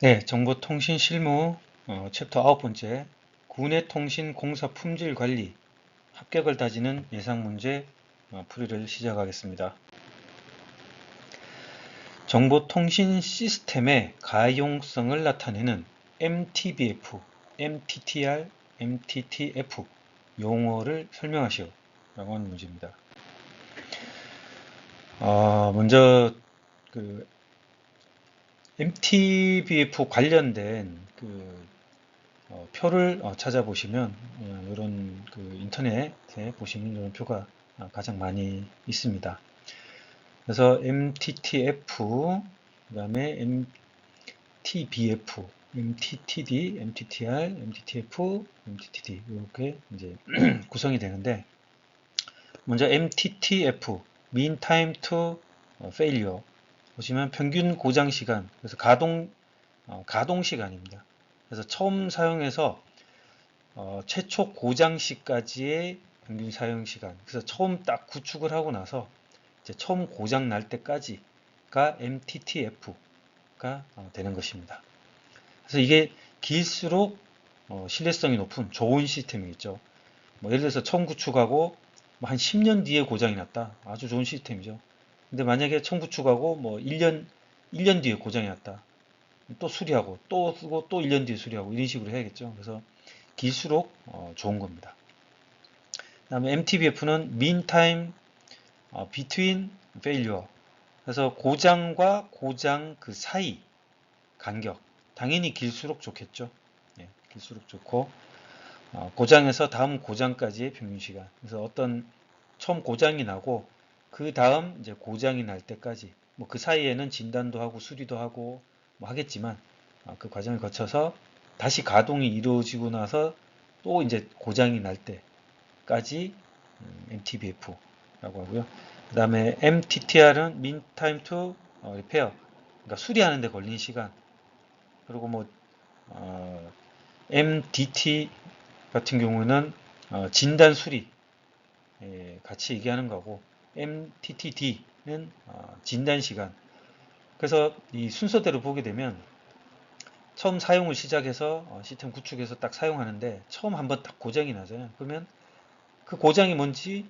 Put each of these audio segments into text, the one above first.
네, 정보통신 실무 챕터 9번째 구내통신 공사 품질 관리 합격을 다지는 예상 문제 풀이를 시작하겠습니다. 정보통신 시스템의 가용성을 나타내는 MTBF, MTTR, MTTF 용어를 설명하시오 라고 하는 문제입니다. 먼저 그 MTBF 관련된 표를 찾아보시면 이런 인터넷에 보시면 이런 표가 가장 많이 있습니다. 그래서 MTTF, 그 다음에 MTBF, MTTD, MTTR, MTTF, MTTD 이렇게 이제 구성이 되는데 먼저 MTTF, Mean Time to Failure 보시면 평균 고장 시간, 그래서 가동 시간입니다. 그래서 처음 사용해서 최초 고장 시까지의 평균 사용 시간. 그래서 처음 딱 구축을 하고 나서 이제 처음 고장 날 때까지가 MTTF가 되는 것입니다. 그래서 이게 길수록 신뢰성이 높은 좋은 시스템이겠죠. 예를 들어서 처음 구축하고 한 10년 뒤에 고장이 났다. 아주 좋은 시스템이죠. 근데 만약에 처음 구축하고 1년 뒤에 고장이 났다. 또 수리하고 또 쓰고 또 1년 뒤에 수리하고 이런 식으로 해야겠죠. 그래서 길수록 좋은 겁니다. 그 다음에 MTBF는 Mean Time Between Failure. 그래서 고장과 고장 그 사이 간격. 당연히 길수록 좋겠죠. 예, 길수록 좋고 고장에서 다음 고장까지의 평균 시간. 그래서 어떤 처음 고장이 나고 그 다음 이제 고장이 날 때까지 그 사이에는 진단도 하고 수리도 하고 하겠지만 그 과정을 거쳐서 다시 가동이 이루어지고 나서 또 이제 고장이 날 때까지 MTBF라고 하고요. 그 다음에 MTTR은 Mean Time to Repair, 그러니까 수리하는 데 걸린 시간. 그리고 MDT 같은 경우는 진단 수리 같이 얘기하는 거고 MTTD는 진단 시간. 그래서 이 순서대로 보게 되면 처음 사용을 시작해서 시스템 구축해서 딱 사용하는데 처음 한번 딱 고장이 나잖아요. 그러면 그 고장이 뭔지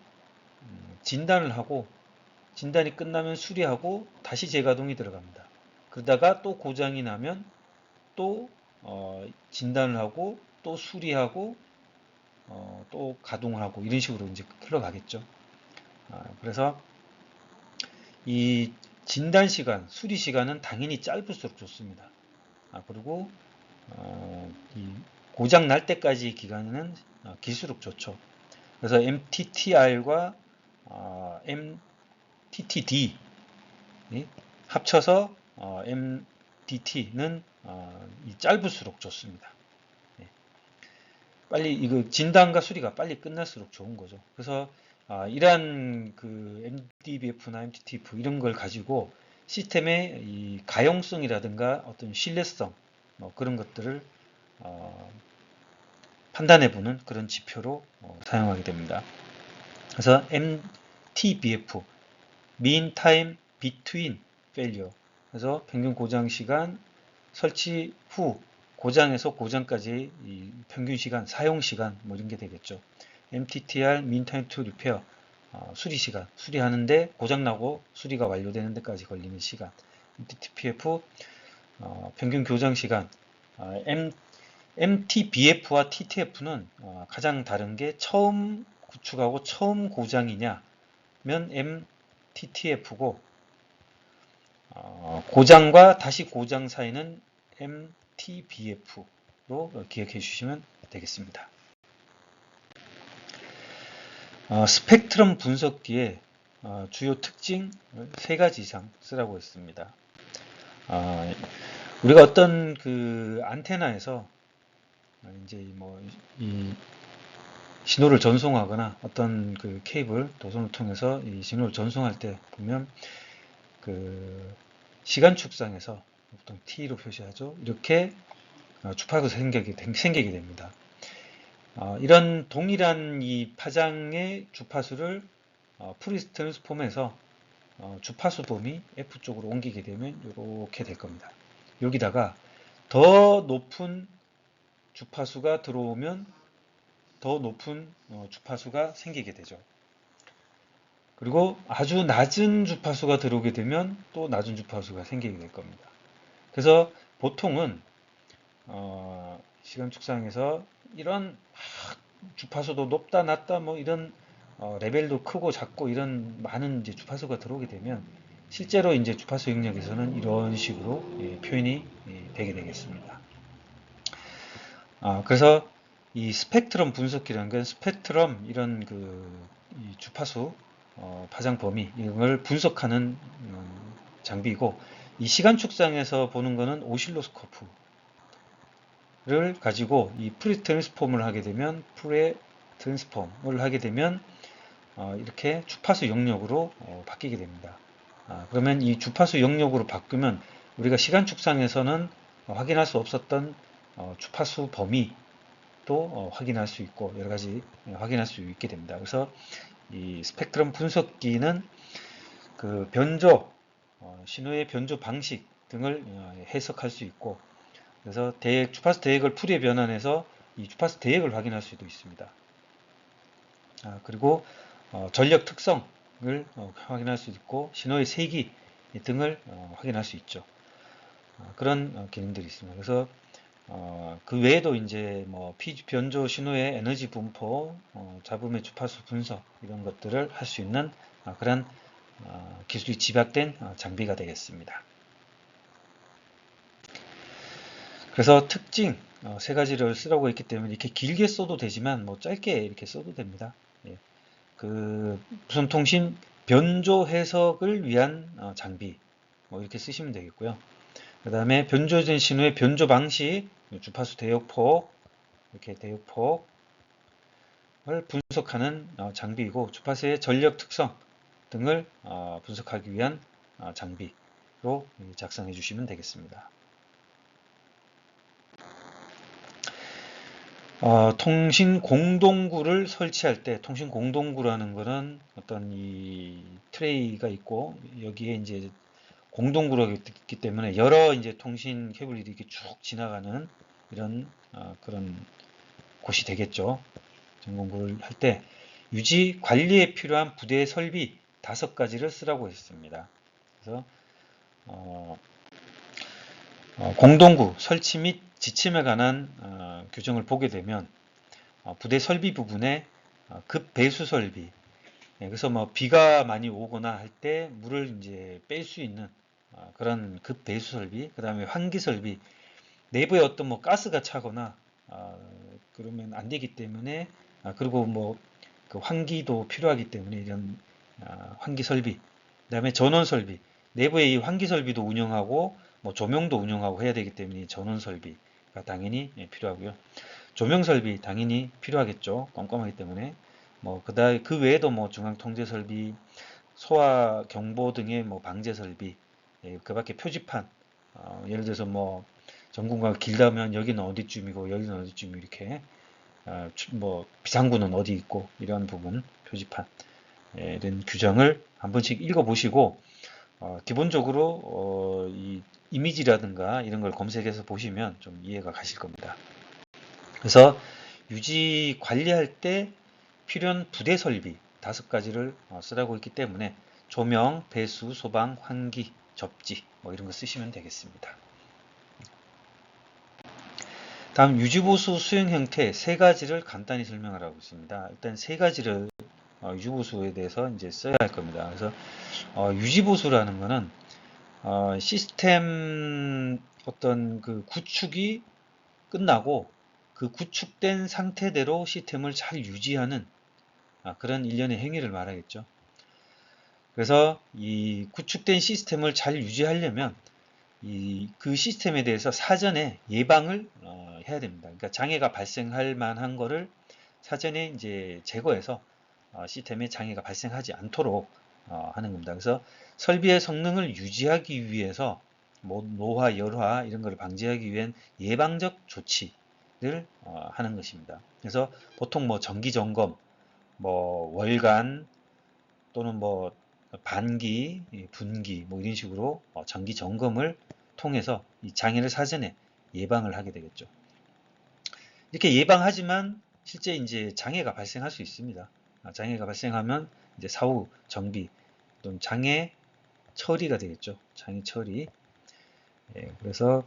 진단을 하고 진단이 끝나면 수리하고 다시 재가동이 들어갑니다. 그러다가 또 고장이 나면 또 진단을 하고 또 수리하고 또 가동을 하고 이런 식으로 이제 흘러가겠죠. 그래서 이 진단 시간, 수리 시간은 당연히 짧을수록 좋습니다. 그리고 이 고장 날 때까지 기간은 길수록 좋죠. 그래서 MTTR과 MTTD 합쳐서 MDT는 짧을수록 좋습니다. 빨리 이거 진단과 수리가 빨리 끝날수록 좋은 거죠. 그래서 이러한 그 MDBF나 MTTF 이런 걸 가지고 시스템의 이 가용성이라든가 어떤 신뢰성 그런 것들을 판단해보는 그런 지표로 사용하게 됩니다. 그래서 MTBF, Mean Time Between Failure. 그래서 평균 고장 시간, 설치 후 고장에서 고장까지 이 평균 시간, 사용 시간 이런 게 되겠죠. MTTR, Mean Time to Repair, 수리 시간, 수리하는데 고장 나고 수리가 완료되는 데까지 걸리는 시간. MTTPF, 평균 교정 시간. MTBF와 TTF는 가장 다른 게 처음 구축하고 처음 고장이냐면 MTTF고 고장과 다시 고장 사이는 MTBF로 기억해 주시면 되겠습니다. 스펙트럼 분석기의 주요 특징 3가지 이상 쓰라고 했습니다. 우리가 어떤 그 안테나에서 이제 이 신호를 전송하거나 어떤 그 케이블 도선을 통해서 이 신호를 전송할 때 보면 그 시간 축상에서 보통 T로 표시하죠. 이렇게 주파수가 생기게 됩니다. 이런 동일한 이 파장의 주파수를 프리스 트랜스폼에서 주파수 범위 F 쪽으로 옮기게 되면 이렇게 될 겁니다. 여기다가 더 높은 주파수가 들어오면 더 높은 주파수가 생기게 되죠. 그리고 아주 낮은 주파수가 들어오게 되면 또 낮은 주파수가 생기게 될 겁니다. 그래서 보통은 시간 축상에서 이런 주파수도 높다 낮다 뭐 이런 레벨도 크고 작고 이런 많은 이제 주파수가 들어오게 되면 실제로 이제 주파수 영역에서는 이런 식으로 표현이 되게 되겠습니다. 그래서 이 스펙트럼 분석기라는 건 스펙트럼 이런 이 주파수 파장 범위 이걸 분석하는 장비이고 이 시간 축상에서 보는 거는 오실로스코프를 가지고 이 프리 트랜스폼을 하게 되면 이렇게 주파수 영역으로 바뀌게 됩니다. 그러면 이 주파수 영역으로 바꾸면 우리가 시간 축상에서는 확인할 수 없었던 주파수 범위도 확인할 수 있고 여러 가지 확인할 수 있게 됩니다. 그래서 이 스펙트럼 분석기는 그 변조, 신호의 변조 방식 등을 해석할 수 있고 그래서 주파수 대역을 풀이에 변환해서 이 주파수 대역을 확인할 수도 있습니다. 그리고 전력 특성을 확인할 수 있고 신호의 세기 등을 확인할 수 있죠. 그런 기능들이 있습니다. 그래서 그 외에도 이제 뭐 변조 신호의 에너지 분포, 잡음의 주파수 분석 이런 것들을 할 수 있는 그런 기술이 집약된 장비가 되겠습니다. 그래서 특징 세 가지를 쓰라고 했기 때문에 이렇게 길게 써도 되지만 뭐 짧게 이렇게 써도 됩니다. 예. 그 무선 통신 변조 해석을 위한 장비 뭐 이렇게 쓰시면 되겠고요. 그 다음에 변조된 신호의 변조 방식, 주파수 대역폭, 이렇게 대역폭을 분석하는 장비이고 주파수의 전력 특성 등을 분석하기 위한 장비로 작성해 주시면 되겠습니다. 통신 공동구를 설치할 때 통신 공동구라는 것은 어떤 이 트레이가 있고 여기에 이제 공동구로 있기 때문에 여러 이제 통신 케이블이 이렇게 쭉 지나가는 이런 그런 곳이 되겠죠. 전공구를 할 때 유지 관리에 필요한 부대 설비 5가지를 쓰라고 했습니다. 그래서 공동구 설치 및 지침에 관한 규정을 보게 되면 부대 설비 부분에 급 배수 설비 그래서 뭐 비가 많이 오거나 할 때 물을 이제 뺄 수 있는 그런 급 배수 설비 그 다음에 환기 설비 내부에 어떤 뭐 가스가 차거나 그러면 안 되기 때문에 그리고 뭐 그 환기도 필요하기 때문에 이런 환기 설비 그 다음에 전원 설비 내부에 이 환기 설비도 운영하고 뭐 조명도 운영하고 해야 되기 때문에 전원 설비가 당연히 필요하고요. 조명 설비 당연히 필요하겠죠. 깜깜하기 때문에 뭐 그다음 그 외에도 뭐 중앙 통제 설비, 소화 경보 등의 뭐 방제 설비, 그밖에 표지판 예를 들어서 뭐 전군과가 길다면 여기는 어디쯤이고 여기는 어디쯤 이렇게 뭐 비상구는 어디 있고 이런 부분 표지판 이런 규정을 한 번씩 읽어보시고 기본적으로 이 이미지라든가 이런 걸 검색해서 보시면 좀 이해가 가실 겁니다. 그래서 유지 관리할 때 필요한 부대 설비 5가지를 쓰라고 했기 때문에 조명, 배수, 소방, 환기, 접지 뭐 이런 거 쓰시면 되겠습니다. 다음 유지보수 수행 형태 3가지를 간단히 설명하라고 있습니다. 일단 3가지를 유지보수에 대해서 이제 써야 할 겁니다. 그래서 유지보수라는 것은 시스템 어떤 그 구축이 끝나고 그 구축된 상태대로 시스템을 잘 유지하는 그런 일련의 행위를 말하겠죠. 그래서 이 구축된 시스템을 잘 유지하려면 그 시스템에 대해서 사전에 예방을 해야 됩니다. 그러니까 장애가 발생할 만한 거를 사전에 이제 제거해서 시스템에 장애가 발생하지 않도록 하는 겁니다. 그래서 설비의 성능을 유지하기 위해서 뭐 노화, 열화 이런 것을 방지하기 위한 예방적 조치를 하는 것입니다. 그래서 보통 뭐 정기 점검, 뭐 월간 또는 뭐 반기, 분기 뭐 이런 식으로 정기 점검을 통해서 이 장애를 사전에 예방을 하게 되겠죠. 이렇게 예방하지만 실제 이제 장애가 발생할 수 있습니다. 장애가 발생하면 이제 사후 정비 또는 장애 처리가 되겠죠. 장애 처리. 그래서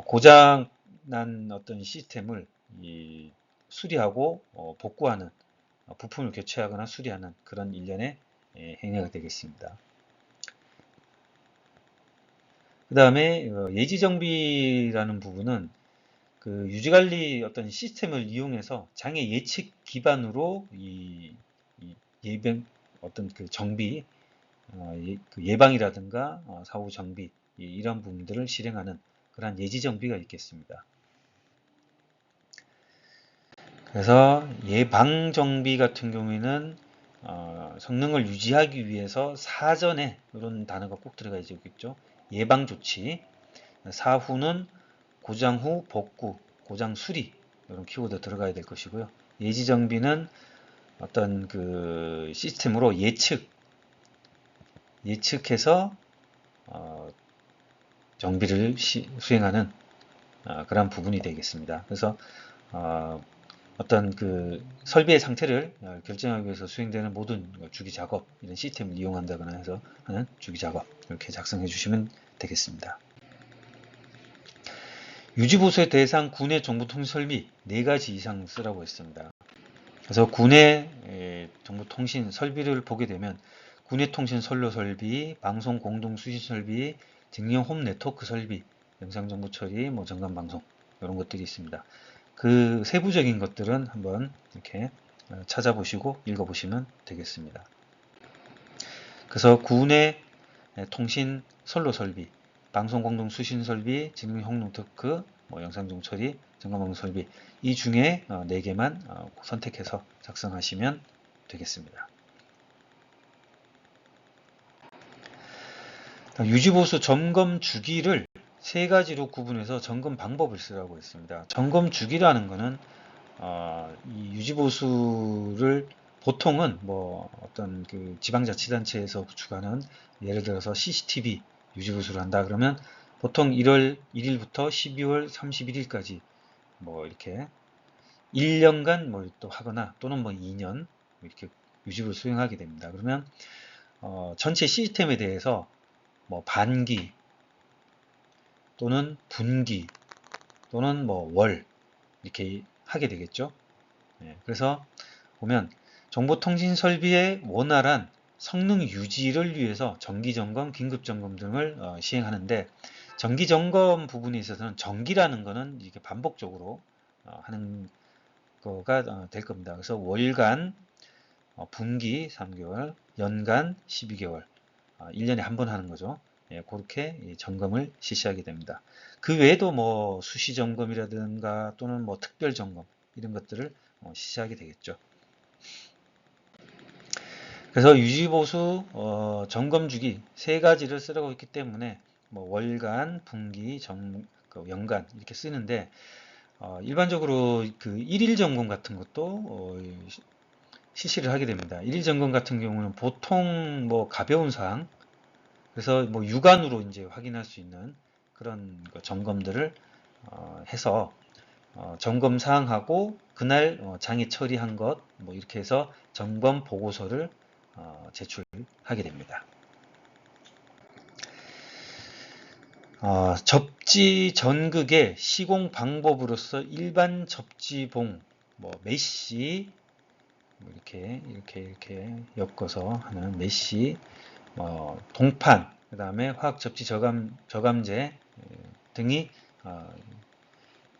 고장 난 어떤 시스템을 수리하고 복구하는, 부품을 교체하거나 수리하는 그런 일련의 행위가 되겠습니다. 그 다음에 예지정비라는 부분은 그 유지관리 어떤 시스템을 이용해서 장애 예측 기반으로 예방 어떤 그 정비, 그 예방이라든가 사후 정비 이런 부분들을 실행하는 그러한 예지정비가 있겠습니다. 그래서 예방정비 같은 경우에는 성능을 유지하기 위해서 사전에 이런 단어가 꼭 들어가 있겠죠. 예방조치, 사후는 고장 후 복구, 고장 수리 이런 키워드 들어가야 될 것이고요. 예지정비는 어떤 그 시스템으로 예측해서 정비를 수행하는 그런 부분이 되겠습니다. 그래서 어떤 그 설비의 상태를 결정하기 위해서 수행되는 모든 주기 작업, 이런 시스템을 이용한다거나 해서 하는 주기 작업 이렇게 작성해 주시면 되겠습니다. 유지보수의 대상 군의 정보통신 설비 4가지 이상 쓰라고 했습니다. 그래서 군의 정보통신 설비를 보게 되면 군의 통신 선로 설비, 방송 공동 수신 설비, 직영 홈 네트워크 설비, 영상 정보 처리, 뭐 전관 방송 이런 것들이 있습니다. 그 세부적인 것들은 한번 이렇게 찾아보시고 읽어보시면 되겠습니다. 그래서 군의 통신 선로 설비, 방송 공동 수신 설비, 직영 홈 네트워크, 뭐 영상 정보 처리, 전관 방송 설비 이 중에 4개만 선택해서 작성하시면 되겠습니다. 유지보수 점검 주기를 3가지로 구분해서 점검 방법을 쓰라고 했습니다. 점검 주기라는 것은 이 유지보수를 보통은 뭐 어떤 그 지방자치단체에서 구축하는, 예를 들어서 CCTV 유지보수를 한다 그러면 보통 1월 1일부터 12월 31일까지 뭐 이렇게 1년간 뭐 또 하거나 또는 뭐 2년 이렇게 유지보수 수행하게 됩니다. 그러면 전체 시스템에 대해서 뭐 반기 또는 분기 또는 뭐 월 이렇게 하게 되겠죠. 그래서 보면 정보통신 설비의 원활한 성능 유지를 위해서 정기점검, 긴급점검 등을 시행하는데, 정기점검 부분에 있어서는 정기라는 것은 이게 반복적으로 하는 거가 될 겁니다. 그래서 월간, 분기 3개월, 연간 12개월, 1년에 한 번 하는 거죠. 그렇게 점검을 실시하게 됩니다. 그 외에도 뭐 수시 점검이라든가 또는 뭐 특별 점검 이런 것들을 실시하게 되겠죠. 그래서 유지보수 점검 주기 3가지를 쓰라고 했기 때문에 뭐 월간, 분기, 연간 이렇게 쓰는데, 일반적으로 그 1일 점검 같은 것도 실시를 하게 됩니다. 1일 점검 같은 경우는 보통 뭐 가벼운 사항, 그래서 뭐 육안으로 이제 확인할 수 있는 그런 점검들을 해서 점검 사항하고 그날 장애 처리한 것 뭐 이렇게 해서 점검 보고서를 제출하게 됩니다. 접지 전극의 시공 방법으로서 일반 접지봉, 뭐 메시 이렇게 엮어서 하는 메시, 동판, 그 다음에 화학 접지 저감제 등이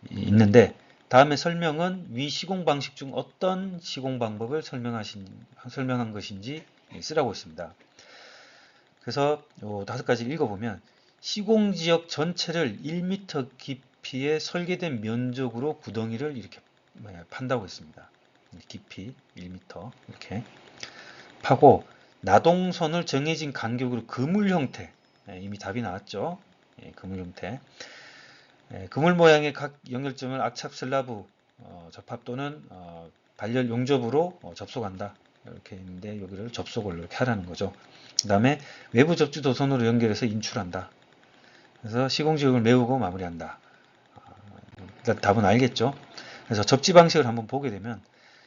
있는데, 다음에 설명은 위 시공 방식 중 어떤 시공 방법을 설명한 것인지 쓰라고 했습니다. 그래서 5가지를 읽어보면, 시공지역 전체를 1m 깊이의 설계된 면적으로 구덩이를 이렇게 판다고 했습니다. 깊이 1m 이렇게 파고, 나동선을 정해진 간격으로 그물 형태, 이미 답이 나왔죠. 그물 형태. 그물 모양의 각 연결점을 악착 슬라브 접합 또는 발열 용접으로 접속한다. 이렇게 있는데 여기를 접속을 이렇게 하라는 거죠. 그 다음에 외부 접지 도선으로 연결해서 인출한다. 그래서 시공지역을 메우고 마무리한다. 일단 답은 알겠죠? 그래서 접지 방식을 한번 보게 되면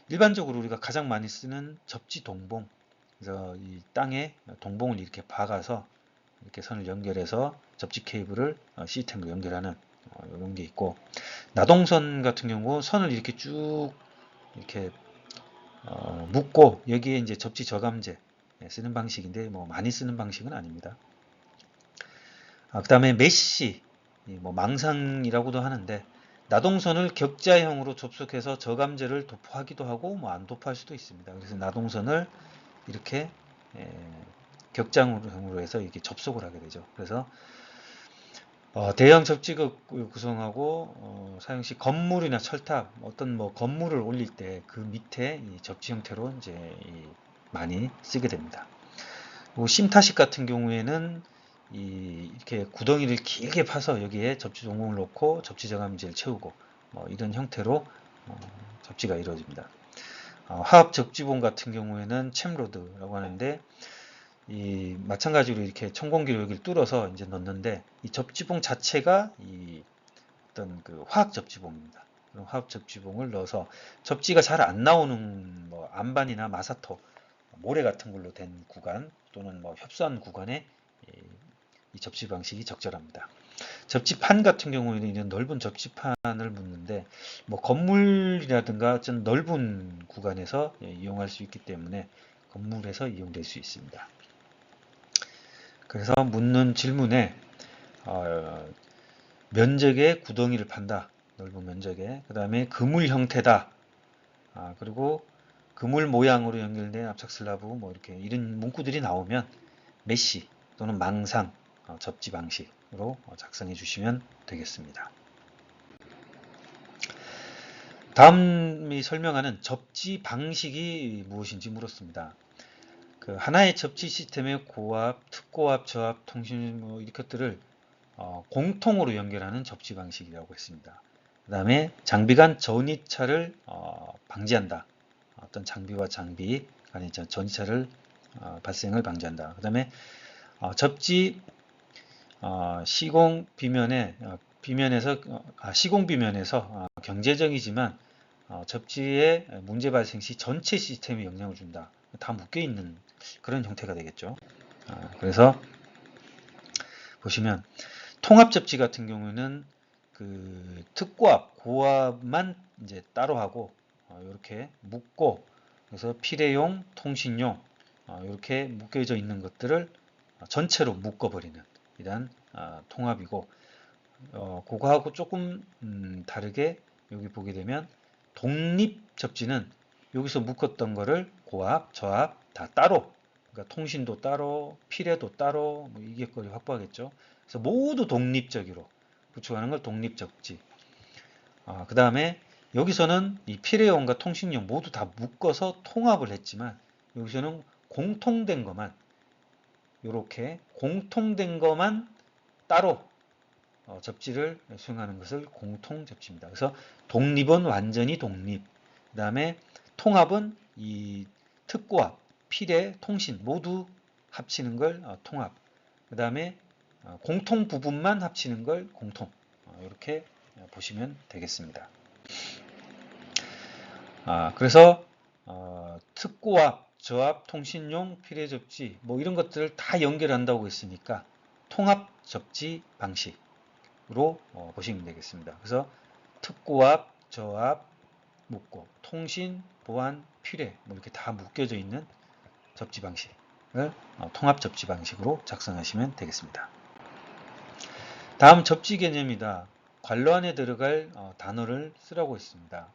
일반적으로 우리가 가장 많이 쓰는 접지 동봉. 그래서 이 땅에 동봉을 이렇게 박아서 이렇게 선을 연결해서 접지 케이블을 시스템으로 연결하는 이런 게 있고, 나동선 같은 경우 선을 이렇게 쭉 이렇게 묶고 여기에 이제 접지 저감제 쓰는 방식인데 뭐 많이 쓰는 방식은 아닙니다. 그 다음에 메쉬, 뭐 망상이라고도 하는데, 나동선을 격자형으로 접속해서 저감제를 도포하기도 하고 뭐 안 도포할 수도 있습니다. 그래서 나동선을 이렇게 격자형으로 해서 이렇게 접속을 하게 되죠. 그래서 대형 접지극을 구성하고 사용 시 건물이나 철탑, 어떤 뭐 건물을 올릴 때 그 밑에 이 접지 형태로 이제 많이 쓰게 됩니다. 그리고 심타식 같은 경우에는 이렇게 구덩이를 길게 파서 여기에 접지 동공을 놓고 접지 저감지를 채우고 뭐 이런 형태로 접지가 이루어집니다. 화합 접지봉 같은 경우에는 챔로드라고 하는데, 마찬가지로 이렇게 천공기로 여기를 뚫어서 이제 넣는데, 이 접지봉 자체가 어떤 그 화학 접지봉입니다. 그런 화학 접지봉을 넣어서 접지가 잘 안 나오는 뭐 안반이나 마사토, 모래 같은 걸로 된 구간 또는 뭐 협소한 구간에 이 접지 방식이 적절합니다. 접지판 같은 경우에는 이런 넓은 접지판을 묻는데, 뭐 건물이라든가 좀 넓은 구간에서 이용할 수 있기 때문에 건물에서 이용될 수 있습니다. 그래서 묻는 질문에 면적의 구덩이를 판다. 넓은 면적에. 그 다음에 그물 형태다. 그리고 그물 모양으로 연결된 압착 슬라브 뭐 이렇게 이런 문구들이 나오면 메쉬 또는 망상 접지 방식으로 작성해 주시면 되겠습니다. 다음이 설명하는 접지 방식이 무엇인지 물었습니다. 그 하나의 접지 시스템의 고압, 특고압, 저압, 통신 뭐 이런 것들을 공통으로 연결하는 접지 방식이라고 했습니다. 그 다음에 장비 간 전이차를 방지한다. 어떤 장비와 장비 간의 전이차를 발생을 방지한다. 그 다음에 접지 시공 비면에서 시공 비면에서 경제적이지만 접지에 문제 발생 시 전체 시스템에 영향을 준다. 다 묶여 있는 그런 형태가 되겠죠. 그래서 보시면 통합 접지 같은 경우는 그 특고압, 고압만 이제 따로 하고 이렇게 묶고, 그래서 필요용, 통신용 이렇게 묶여져 있는 것들을 전체로 묶어버리는 이런 통합이고, 그거하고 조금 다르게 여기 보게 되면 독립 접지는 여기서 묶었던 거를 고압, 저압 다 따로, 그러니까 통신도 따로, 필요도 따로, 뭐 이격거리 확보하겠죠. 그래서 모두 독립적으로 구축하는 걸 독립 접지. 그 다음에 여기서는 이 필요용과 통신용 모두 다 묶어서 통합을 했지만, 여기서는 공통된 것만, 이렇게 공통된 것만 따로 접지를 수행하는 것을 공통 접지입니다. 그래서 독립은 완전히 독립, 그 다음에 통합은 이 특고압, 필의, 통신 모두 합치는 걸 통합, 그 다음에 공통 부분만 합치는 걸 공통, 이렇게 보시면 되겠습니다. 그래서 특고압, 저압, 통신용, 필의 접지 뭐 이런 것들을 다 연결한다고 했으니까 통합 접지 방식으로 보시면 되겠습니다. 그래서 특고압, 저압 묶고 통신, 보안, 필의 뭐 이렇게 다 묶여져 있는 접지 방식을 통합 접지 방식으로 작성하시면 되겠습니다. 다음 접지 개념이다. 관로 안에 들어갈 단어를 쓰라고 했습니다.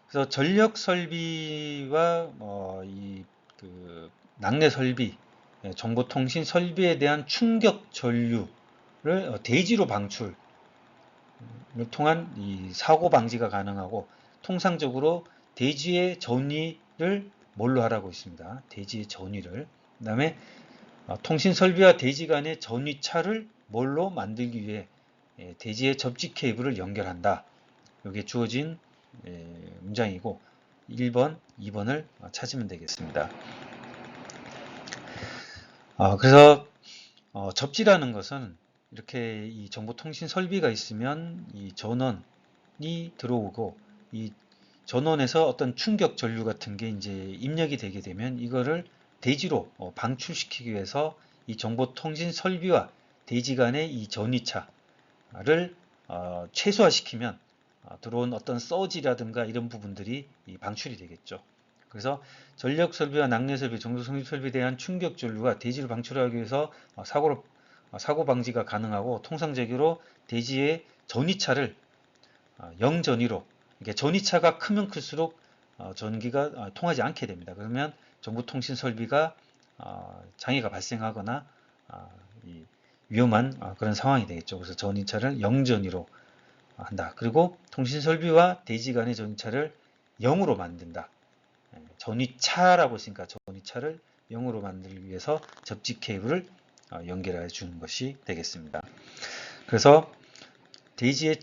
그래서 전력 설비와 그 낙뢰 설비, 정보통신 설비에 대한 충격 전류를 대지로 방출을 통한 이 사고 방지가 가능하고, 통상적으로 대지의 전위를 뭘로 하라고 있습니다. 대지의 전위를. 그 다음에 통신 설비와 대지 간의 전위차를 뭘로 만들기 위해 대지의 접지 케이블을 연결한다. 이게 주어진 문장이고 1번, 2번을 찾으면 되겠습니다. 그래서 접지라는 것은 이렇게 이 정보통신 설비가 있으면 이 전원, 전원이 들어오고 이 전원에서 어떤 충격 전류 같은 게 이제 입력이 되게 되면 이거를 대지로 방출시키기 위해서 이 정보통신 설비와 대지 간의 이 전위차를 최소화시키면 들어온 어떤 서지라든가 이런 부분들이 방출이 되겠죠. 그래서 전력 설비와 낙뢰 설비, 정보통신 설비에 대한 충격 전류가 대지를 방출하기 위해서 사고 방지가 가능하고 통상적으로 대지의 전위차를 영전위로, 이게 전위차가 크면 클수록 전기가 통하지 않게 됩니다. 그러면 정보통신 설비가 장애가 발생하거나 위험한 그런 상황이 되겠죠. 그래서 전위차를 영전위로 한다. 그리고 통신 설비와 대지 간의 전위차를 0으로 만든다. 전위차라고 했으니까 전위차를 0으로 만들기 위해서 접지 케이블을 연결해 주는 것이 되겠습니다. 그래서 대지의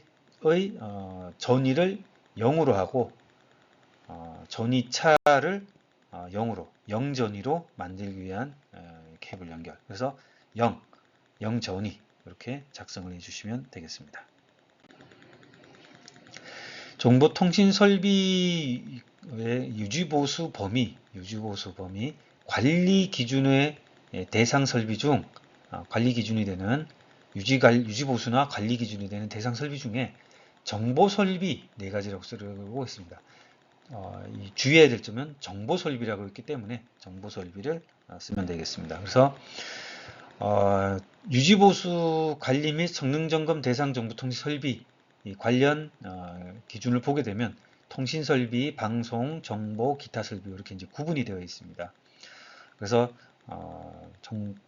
전위를 0으로 하고 전위차를 0으로, 0전위로 만들기 위한 케이블 연결. 그래서 0전위 이렇게 작성을 해주시면 되겠습니다. 정보통신 설비의 유지보수 범위, 관리 기준의 대상 설비 중 관리 기준이 되는 유지보수나 관리 기준이 되는 대상 설비 중에 정보 설비 4가지라고 쓰고 있습니다. 주의해야 될 점은 정보 설비라고 했기 때문에 정보 설비를 쓰면 되겠습니다. 그래서 유지보수 관리 및 성능점검 대상 정보통신 설비 관련 기준을 보게 되면 통신설비, 방송, 정보, 기타 설비 이렇게 이제 구분이 되어 있습니다. 그래서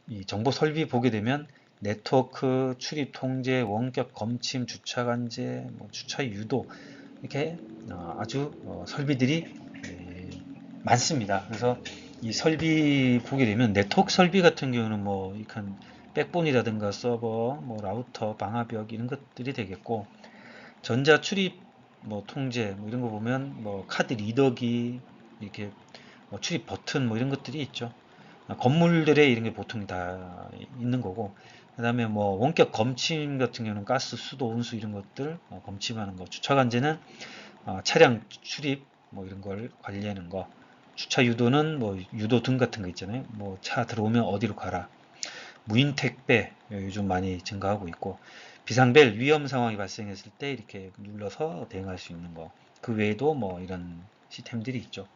이 정보 설비 보게 되면 네트워크, 출입 통제, 원격 검침, 주차 관제, 주차 유도 이렇게 아주 설비들이 많습니다. 그래서 이 설비 보게 되면 네트워크 설비 같은 경우는 이칸 백본이라든가 서버, 라우터, 방화벽 이런 것들이 되겠고 전자 출입 통제 이런 거 보면 카드 리더기 이렇게 출입 버튼 이런 것들이 있죠. 건물들에 이런 게 보통 다 있는 거고 그 다음에 원격 검침 같은 경우는 가스, 수도, 온수 이런 것들 검침하는 거. 주차 관제는 차량 출입 이런 걸 관리하는 거. 주차 유도는 유도 등 같은 거 있잖아요. 차 들어오면 어디로 가라. 무인 택배 요즘 많이 증가하고 있고 비상벨 위험 상황이 발생했을 때 이렇게 눌러서 대응할 수 있는 거. 그 외에도 이런 시스템들이 있죠.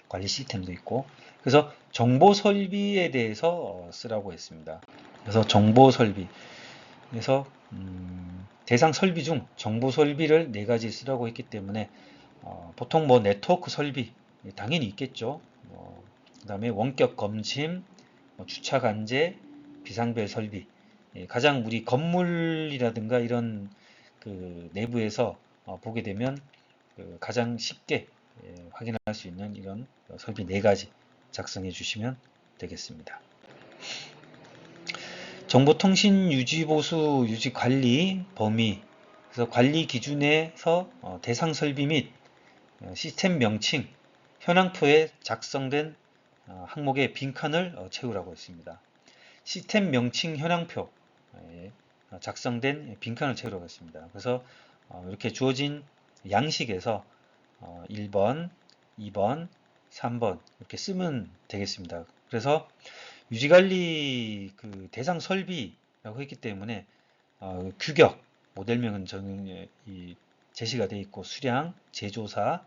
관리 시스템도 있고. 그래서 정보 설비에 대해서 쓰라고 했습니다. 그래서 정보 설비. 그래서 대상 설비 중 정보 설비를 4가지 쓰라고 했기 때문에 보통 네트워크 설비 당연히 있겠죠. 그 다음에 원격 검침, 주차 관제, 비상벨 설비. 가장 우리 건물이라든가 이런 그 내부에서 보게 되면 가장 쉽게 확인할 수 있는 이런 설비 4가지 작성해 주시면 되겠습니다. 정보통신 유지보수 유지관리 범위 그래서 관리 기준에서 대상 설비 및 시스템 명칭 현황표에 작성된 항목의 빈칸을 채우라고 했습니다. 시스템 명칭 현황표에 작성된 빈칸을 채우라고 했습니다. 그래서 이렇게 주어진 양식에서 1번, 2번, 3번 이렇게 쓰면 되겠습니다. 그래서 유지관리 그 대상 설비라고 했기 때문에 규격, 모델명은 저는 제시가 되어 있고 수량, 제조사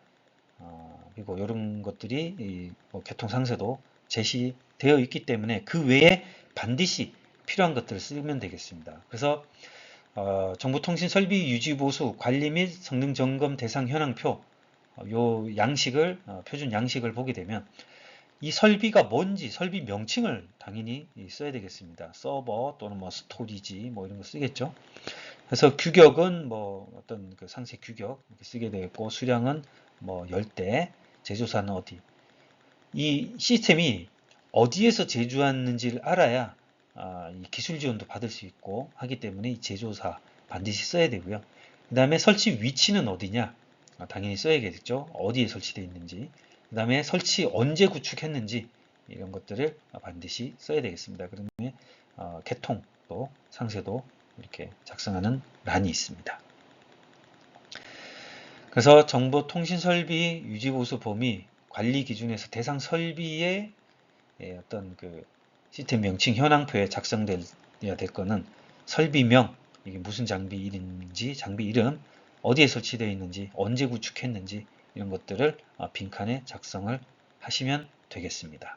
그리고 이런 것들이 교통상세도 제시되어 있기 때문에 그 외에 반드시 필요한 것들을 쓰면 되겠습니다. 그래서 정보통신 설비 유지보수 관리 및 성능 점검 대상 현황표 요 양식을 표준 양식을 보게 되면 이 설비가 뭔지 설비 명칭을 당연히 써야 되겠습니다. 서버 또는 스토리지 이런 거 쓰겠죠. 그래서 규격은 어떤 그 상세 규격 이렇게 쓰게 되겠고 수량은 열대, 제조사는 어디. 이 시스템이 어디에서 제조하는지를 알아야 이 기술 지원도 받을 수 있고 하기 때문에 이 제조사 반드시 써야 되고요. 그 다음에 설치 위치는 어디냐? 당연히 써야겠죠. 어디에 설치되어 있는지. 그 다음에 설치 언제 구축했는지 이런 것들을 반드시 써야 되겠습니다. 그러면 개통도 상세도 이렇게 작성하는 란이 있습니다. 그래서 정보통신설비 유지보수 범위 관리 기준에서 대상 설비의 어떤 그 시스템 명칭 현황표에 작성돼야 될 거는 설비명, 이게 무슨 장비인지, 장비 이름, 어디에 설치되어 있는지, 언제 구축했는지 이런 것들을 빈칸에 작성을 하시면 되겠습니다.